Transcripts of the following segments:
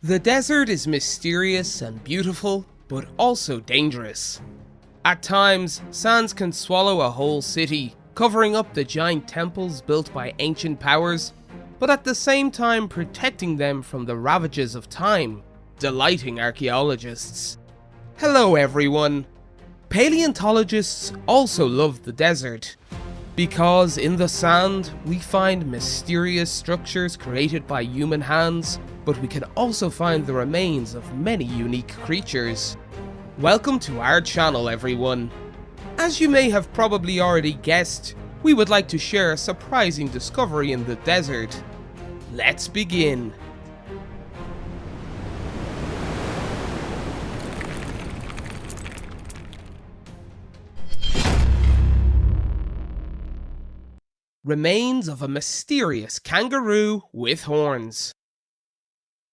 The desert is mysterious and beautiful, but also dangerous. At times, sands can swallow a whole city, covering up the giant temples built by ancient powers, but at the same time protecting them from the ravages of time, delighting archaeologists. Hello everyone! Paleontologists also love the desert, because in the sand we find mysterious structures created by human hands, but we can also find the remains of many unique creatures. Welcome to our channel everyone. As you may have probably already guessed, we would like to share a surprising discovery in the desert. Let's begin. Remains of a mysterious kangaroo with horns.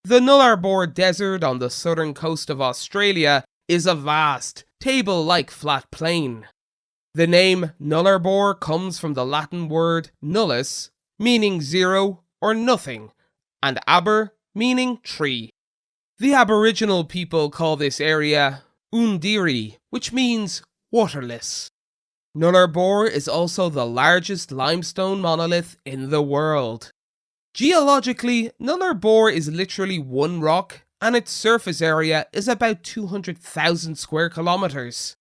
The Nullarbor Desert on the southern coast of Australia is a vast, table-like flat plain. The name Nullarbor comes from the Latin word nullus, meaning zero or nothing, and abor, meaning tree. The aboriginal people call this area Oondiri, which means waterless. Nullarbor is also the largest limestone monolith in the world. Geologically, Nullarbor is literally one rock, and its surface area is about 200,000 square kilometers.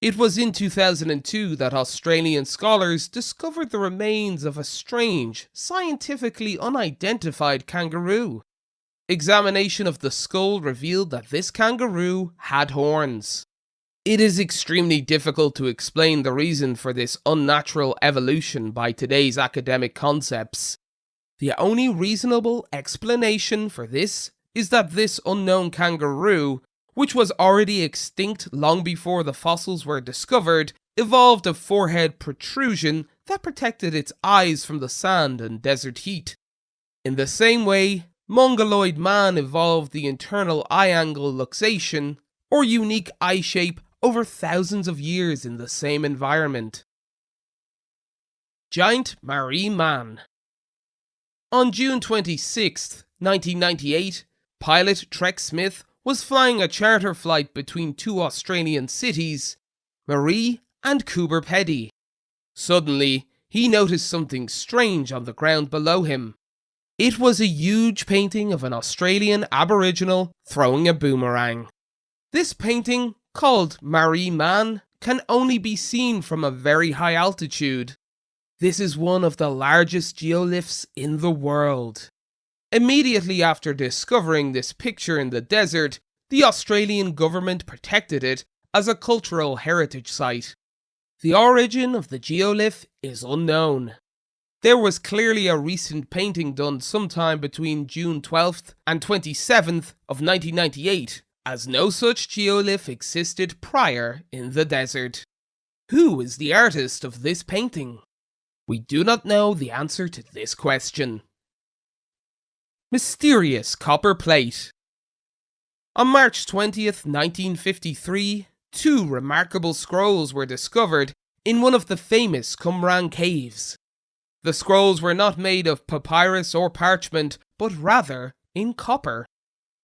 It was in 2002 that Australian scholars discovered the remains of a strange, scientifically unidentified kangaroo. Examination of the skull revealed that this kangaroo had horns. It is extremely difficult to explain the reason for this unnatural evolution by today's academic concepts. The only reasonable explanation for this is that this unknown kangaroo, which was already extinct long before the fossils were discovered, evolved a forehead protrusion that protected its eyes from the sand and desert heat. In the same way, Mongoloid man evolved the internal eye angle luxation, or unique eye shape, over thousands of years in the same environment. Giant marine man. On June 26, 1998, pilot Trek Smith was flying a charter flight between two Australian cities, Marie and Coober Pedy. Suddenly, he noticed something strange on the ground below him. It was a huge painting of an Australian aboriginal throwing a boomerang. This painting, called Marie Mann, can only be seen from a very high altitude. This is one of the largest geoliths in the world. Immediately after discovering this picture in the desert, the Australian government protected it as a cultural heritage site. The origin of the geolith is unknown. There was clearly a recent painting done sometime between June 12th and 27th of 1998, as no such geolith existed prior in the desert. Who is the artist of this painting? We do not know the answer to this question. Mysterious copper plate. On March 20th, 1953, two remarkable scrolls were discovered in one of the famous Qumran caves. The scrolls were not made of papyrus or parchment, but rather in copper.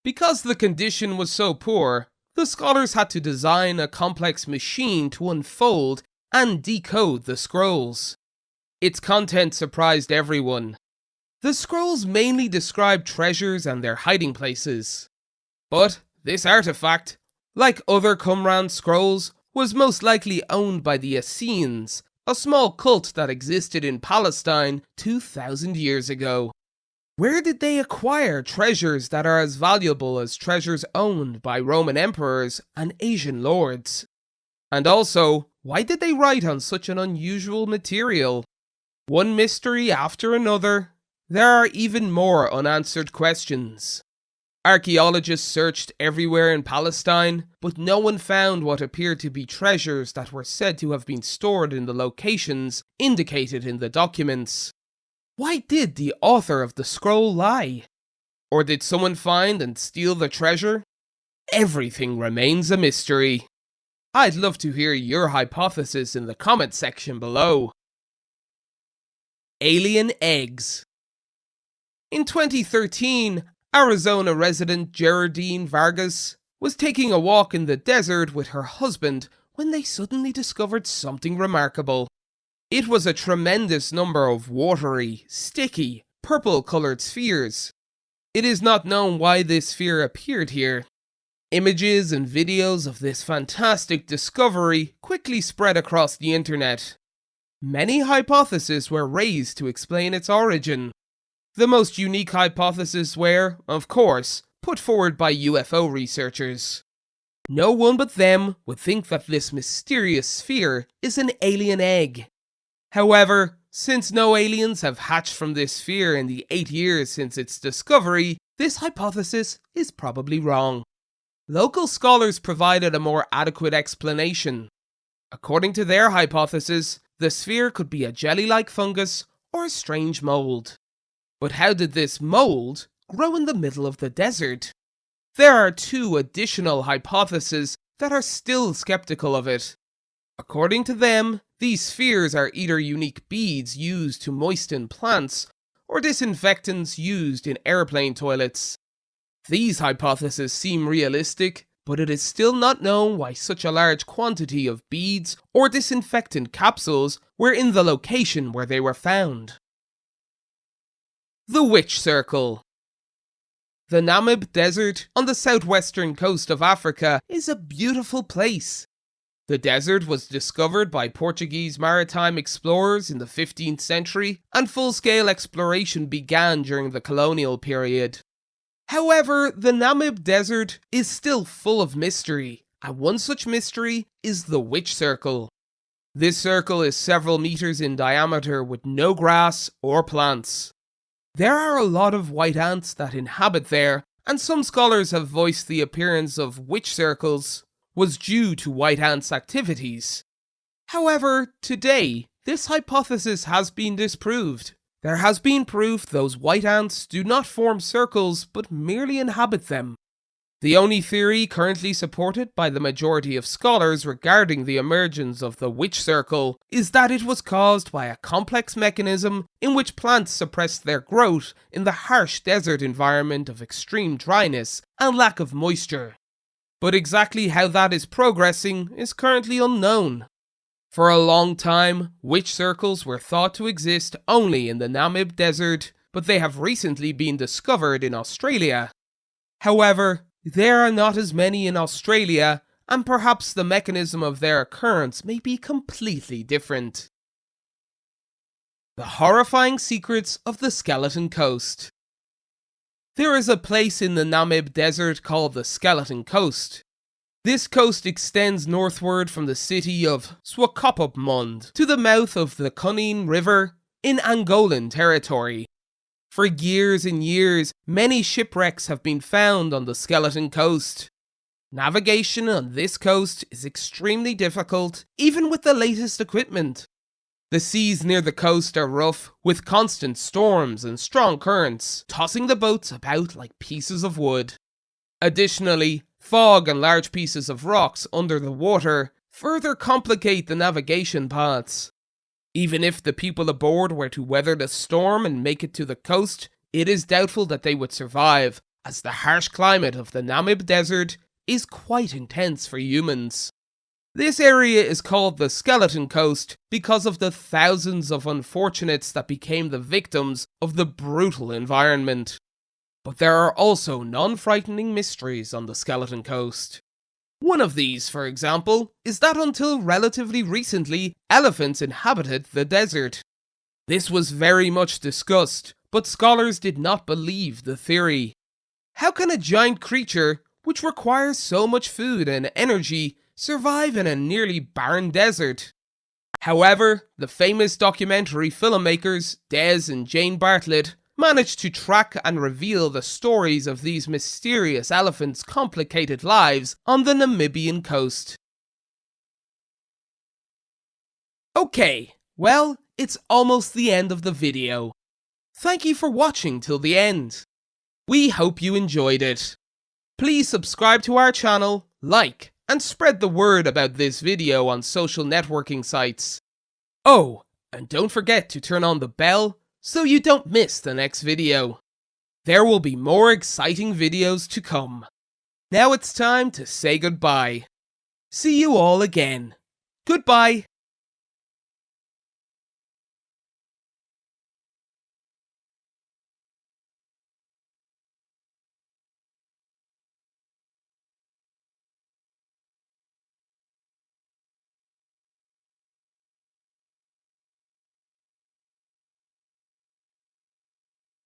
Because the condition was so poor, the scholars had to design a complex machine to unfold and decode the scrolls. Its content surprised everyone. The scrolls mainly describe treasures and their hiding places. But this artifact, like other Qumran scrolls, was most likely owned by the Essenes, a small cult that existed in Palestine 2,000 years ago. Where did they acquire treasures that are as valuable as treasures owned by Roman emperors and Asian lords? And also, why did they write on such an unusual material? One mystery after another, there are even more unanswered questions. Archaeologists searched everywhere in Palestine, but no one found what appeared to be treasures that were said to have been stored in the locations indicated in the documents. Why did the author of the scroll lie? Or did someone find and steal the treasure? Everything remains a mystery. I'd love to hear your hypothesis in the comment section below. Alien eggs. In 2013, Arizona resident Geraldine Vargas was taking a walk in the desert with her husband when they suddenly discovered something remarkable. It was a tremendous number of watery, sticky, purple-coloured spheres. It is not known why this sphere appeared here. Images and videos of this fantastic discovery quickly spread across the internet. Many hypotheses were raised to explain its origin. The most unique hypotheses were, of course, put forward by UFO researchers. No one but them would think that this mysterious sphere is an alien egg. However, since no aliens have hatched from this sphere in the 8 years since its discovery, this hypothesis is probably wrong. Local scholars provided a more adequate explanation. According to their hypothesis, the sphere could be a jelly-like fungus or a strange mold. But how did this mold grow in the middle of the desert? There are 2 additional hypotheses that are still skeptical of it. According to them, these spheres are either unique beads used to moisten plants or disinfectants used in airplane toilets. These hypotheses seem realistic, but it is still not known why such a large quantity of beads or disinfectant capsules were in the location where they were found. The Witch Circle. The Namib Desert on the southwestern coast of Africa is a beautiful place. The desert was discovered by Portuguese maritime explorers in the 15th century, and full-scale exploration began during the colonial period. However, the Namib Desert is still full of mystery, and one such mystery is the Witch Circle. This circle is several meters in diameter with no grass or plants. There are a lot of white ants that inhabit there, and some scholars have voiced the appearance of witch circles was due to white ants' activities. However, today, this hypothesis has been disproved. There has been proof those white ants do not form circles but merely inhabit them. The only theory currently supported by the majority of scholars regarding the emergence of the witch circle is that it was caused by a complex mechanism in which plants suppressed their growth in the harsh desert environment of extreme dryness and lack of moisture. But exactly how that is progressing is currently unknown. For a long time, witch circles were thought to exist only in the Namib Desert, but they have recently been discovered in Australia. However, there are not as many in Australia, and perhaps the mechanism of their occurrence may be completely different. The horrifying secrets of the Skeleton Coast. There is a place in the Namib Desert called the Skeleton Coast. This coast extends northward from the city of Swakopmund to the mouth of the Cunning River in Angolan territory. For years and years, many shipwrecks have been found on the Skeleton Coast. Navigation on this coast is extremely difficult, even with the latest equipment. The seas near the coast are rough, with constant storms and strong currents, tossing the boats about like pieces of wood. Additionally, fog and large pieces of rocks under the water further complicate the navigation paths. Even if the people aboard were to weather the storm and make it to the coast, it is doubtful that they would survive, as the harsh climate of the Namib Desert is quite intense for humans. This area is called the Skeleton Coast because of the thousands of unfortunates that became the victims of the brutal environment. But there are also non-frightening mysteries on the Skeleton Coast. One of these, for example, is that until relatively recently, elephants inhabited the desert. This was very much discussed, but scholars did not believe the theory. How can a giant creature, which requires so much food and energy, survive in a nearly barren desert? However, the famous documentary filmmakers Des and Jane Bartlett managed to track and reveal the stories of these mysterious elephants' complicated lives on the Namibian coast. Okay, well, it's almost the end of the video. Thank you for watching till the end. We hope you enjoyed it. Please subscribe to our channel, like, and spread the word about this video on social networking sites. Oh, and don't forget to turn on the bell so you don't miss the next video. There will be more exciting videos to come. Now it's time to say goodbye. See you all again. Goodbye.